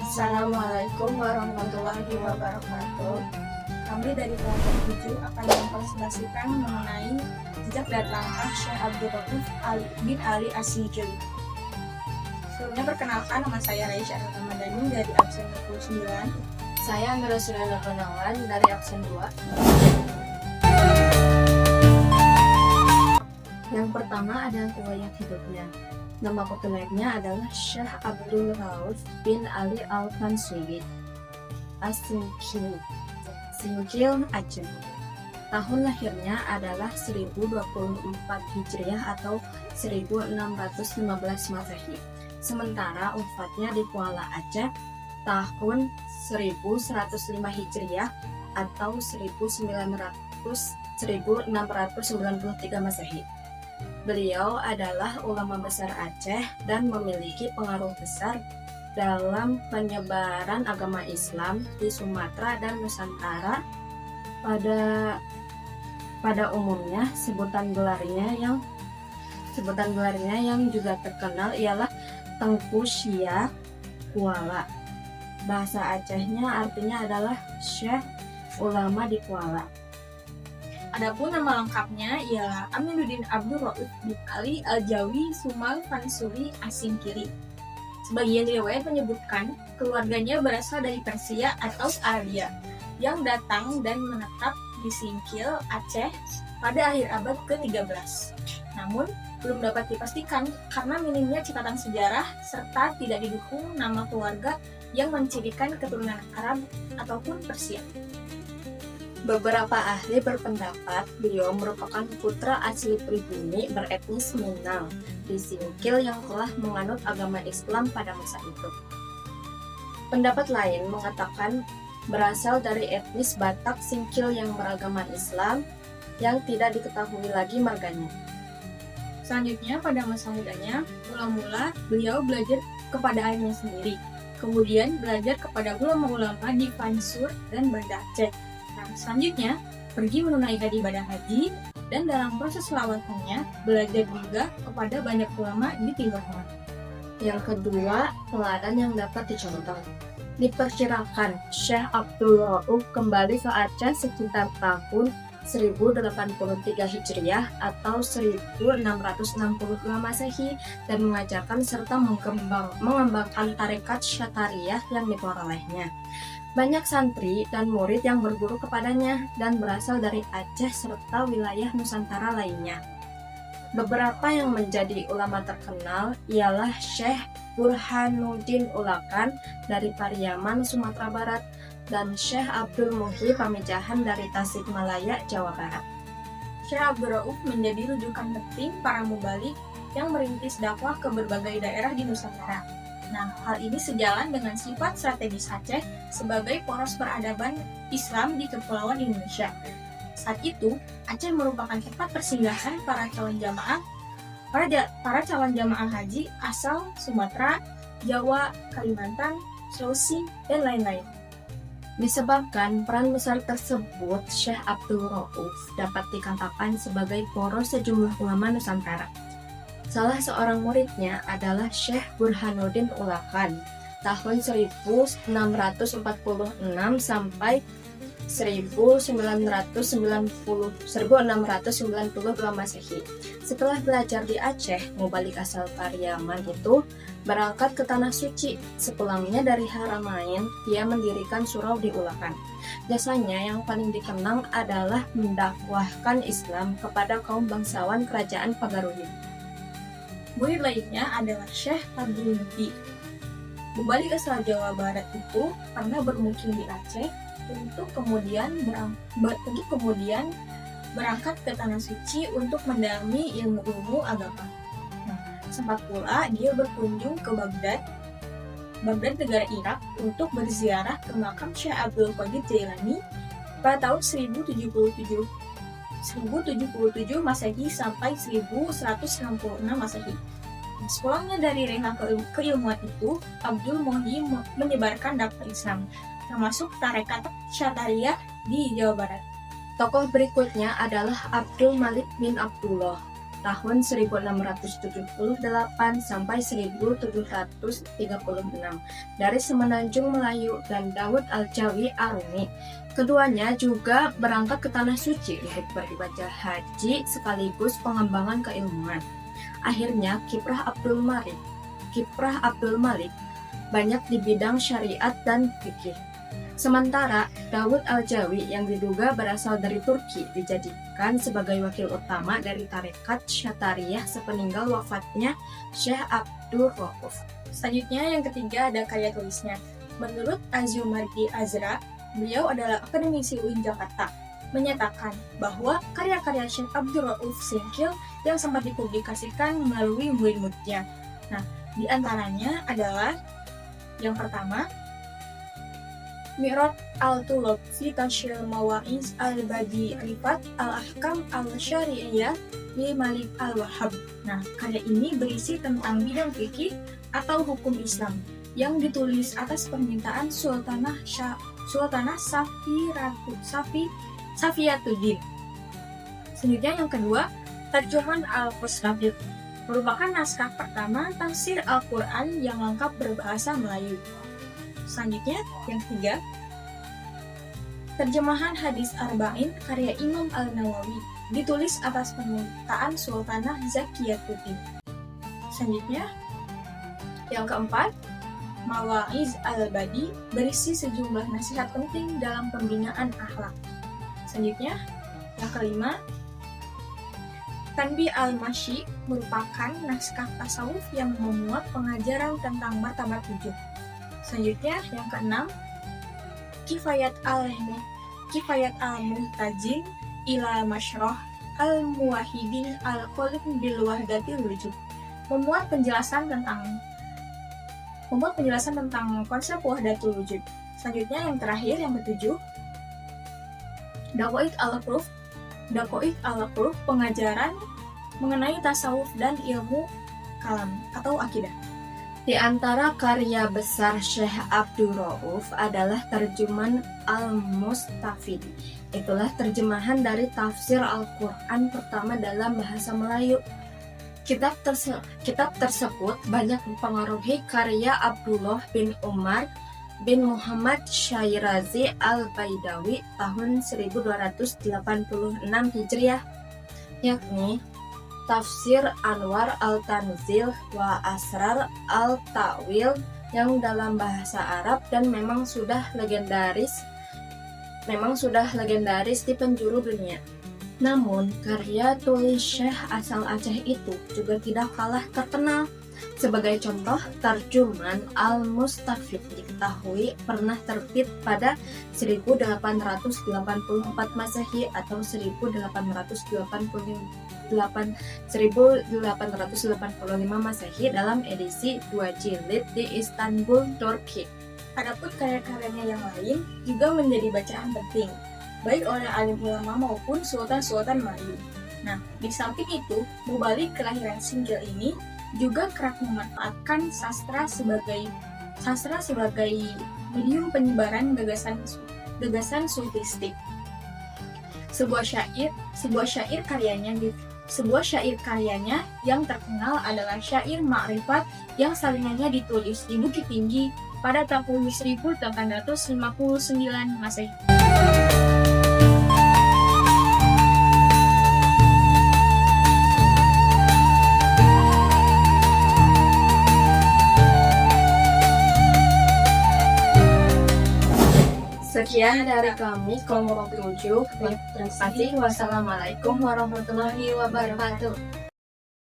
Assalamualaikum warahmatullahi wabarakatuh. Kami dari kelompok 7 akan mempresentasikan mengenai jejak dan langkah Syekh Abdul Rauf bin Ali As-Sijili. Sebelumnya perkenalkan, nama saya Raisya Ramadhani dari absen 29. Saya Amira Surana Gunawan dari absen 2. Yang pertama adalah riwayat hidupnya. Nama populernya adalah Syekh Abdul Rauf bin Ali Al-Mansuri As-Sijili, Singkil, Aceh. Tahun lahirnya adalah 1024 Hijriah atau 1615 Masehi. Sementara wafatnya di Kuala Aceh tahun 1105 Hijriah atau 1693 Masehi. Beliau adalah ulama besar Aceh dan memiliki pengaruh besar dalam penyebaran agama Islam di Sumatera dan Nusantara. Pada umumnya sebutan gelarnya yang juga terkenal ialah Tengku Syekh Kuala. Bahasa Acehnya artinya adalah Syekh Ulama di Kuala. Adapun nama lengkapnya ialah Aminuddin Abdul Rauf bin Ali Al-Jawi Sumal Mansuri As-Singkili. Sebagian riwayat menyebutkan keluarganya berasal dari Persia atau Arabia yang datang dan menetap di Singkil, Aceh pada akhir abad ke-13. Namun, belum dapat dipastikan karena minimnya catatan sejarah serta tidak didukung nama keluarga yang mencirikan keturunan Arab ataupun Persia. Beberapa ahli berpendapat beliau merupakan putra asli pribumi beretnis Minang di Singkil yang telah menganut agama Islam pada masa itu. Pendapat lain mengatakan berasal dari etnis Batak Singkil yang beragama Islam yang tidak diketahui lagi marganya. Selanjutnya, pada masa mudanya, mula-mula beliau belajar kepada ayahnya sendiri. Kemudian belajar kepada ulama-ulama di Pansur dan Banda Aceh. Nah, selanjutnya, pergi menunaikan ibadah haji, dan dalam proses selawatannya, belajar juga kepada banyak ulama di Timur Tengah. Yang kedua, teladan yang dapat dicontoh. Diperkirakan Syekh Abdul Rauf kembali ke Aceh sekitar tahun 1083 Hijriah atau 1662 Masehi dan mengajarkan serta mengembangkan tarekat Syatariyah yang diperolehnya. Banyak santri dan murid yang berguru kepadanya dan berasal dari Aceh serta wilayah Nusantara lainnya. Beberapa yang menjadi ulama terkenal ialah Syekh Burhanuddin Ulakan dari Pariaman, Sumatera Barat, dan Syekh Abdul Muhyi Pamijahan dari Tasikmalaya, Jawa Barat. Syekh Abdul Rauf menjadi rujukan penting para mubalik yang merintis dakwah ke berbagai daerah di Nusantara. Nah, hal ini sejalan dengan sifat strategis Aceh sebagai poros peradaban Islam di Kepulauan Indonesia. Saat itu, Aceh merupakan tempat persinggahan para calon jamaah haji asal Sumatera, Jawa, Kalimantan, Sulawesi, dan lain-lain. Disebabkan peran besar tersebut, Syekh Abdul Rauf dapat dikatakan sebagai poros sejumlah ulama Nusantara. Salah seorang muridnya adalah Syekh Burhanuddin Ulakan tahun 1646 sampai 1692 Masehi. Setelah belajar di Aceh, mubalik asal Pariaman itu berangkat ke Tanah Suci. Sepulangnya dari Haramain, dia mendirikan surau di Ulakan. Jasanya yang paling dikenang adalah mendakwahkan Islam kepada kaum bangsawan kerajaan Pagaruhi. Murid lainnya adalah Syekh Abdul Muhyi. Mubalik asal Jawa Barat itu pernah bermukim di Aceh untuk kemudian berangkat ke Tanah Suci untuk mendalami ilmu-ilmu agama. Sempat pula dia berkunjung ke Baghdad negara Irak untuk berziarah ke makam Syekh Abdul Qadir Jailani pada tahun 1077 Masehi sampai 1166 Masehi. Sepulangnya dari rehab keilmuan itu, Abdul Muhyi menyebarkan dakwah Islam, termasuk tarekat Syatariyah di Jawa Barat. Tokoh berikutnya adalah Abdul Malik bin Abdullah. tahun 1678 sampai 1736 dari Semenanjung Melayu dan Daud Al-Jawi Arumi. Keduanya juga berangkat ke Tanah Suci untuk beribadah haji sekaligus pengembangan keilmuan. Akhirnya Kiprah Abdul Malik banyak di bidang syariat dan fikih. Sementara Daud Al-Jawi yang diduga berasal dari Turki dijadikan sebagai wakil utama dari tarekat Syatariyah sepeninggal wafatnya Syekh Abdul Rauf. Selanjutnya yang ketiga ada karya tulisnya. Menurut Azumardi Azra, beliau adalah akademisi UIN Jakarta, menyatakan bahwa karya-karya Syekh Abdul Rauf Singkil yang sempat dipublikasikan melalui murid-muridnya. Nah, di antaranya adalah yang pertama, Mi'raj al-Tulab fi Tashil Mawa'iz al-Badi Rifat al-Ahkam al-Syari'iyah li Malik al-Wahhab. Nah, karya ini berisi tentang bidang fikih atau hukum Islam yang ditulis atas permintaan Sultanah Safiyatuddin. Selanjutnya yang kedua, Tarjuman al-Qusnafir merupakan naskah pertama tafsir Al-Quran yang lengkap berbahasa Melayu. Selanjutnya, yang ketiga, terjemahan hadis Arba'in karya Imam Al-Nawawi ditulis atas permintaan Sultanah Zakiyatuddin. Selanjutnya, yang keempat, Mawa'iz Al-Badi berisi sejumlah nasihat penting dalam pembinaan akhlak. Selanjutnya, yang kelima, Tanbih Al-Masyi merupakan naskah tasawuf yang memuat pengajaran tentang martabat 7. Selanjutnya, yang keenam, Kifayat al-Muhtajin ila Masyrah al-Muwahhidin al-Qulub bil Wahdatil Wujud memuat penjelasan tentang konsep Wahdatul Wujud. Selanjutnya, yang terakhir, yang ketujuh, Daqaiq al-Proof pengajaran mengenai tasawuf dan ilmu kalam atau akidah. Di antara karya besar Syekh Abdul Rauf adalah terjemahan Al-Mustafid. Itulah terjemahan dari tafsir Al-Quran pertama dalam bahasa Melayu. Kitab tersebut banyak mempengaruhi karya Abdullah bin Umar bin Muhammad Syairazi Al-Baidawi tahun 1286 Hijriah, yakni Tafsir Anwar Al-Tanzil wa Asrar Al-Ta'wil yang dalam bahasa Arab dan memang sudah legendaris di penjuru dunia. Namun, karya tulis Syekh asal Aceh itu juga tidak kalah terkenal. Sebagai contoh, terjemahan Al-Mustafid diketahui pernah terbit pada 1884 Masehi atau 1885 Masehi dalam edisi 2 jilid di Istanbul, Turki. Adapun karya-karyanya yang lain juga menjadi bacaan penting, baik oleh alim ulama maupun sultan-sultan Melayu. Nah, di samping itu, Mubalik kelahiran Singkil ini juga kerap memanfaatkan sastra sebagai medium penyebaran gagasan sufistik. Sebuah syair karyanya yang terkenal adalah syair Ma'rifat yang salingannya ditulis di Bukit Tinggi pada tahun 1859 Masehi. Sekian dari kami, Kelompok 7. Terima kasih. Wassalamualaikum warahmatullahi wabarakatuh.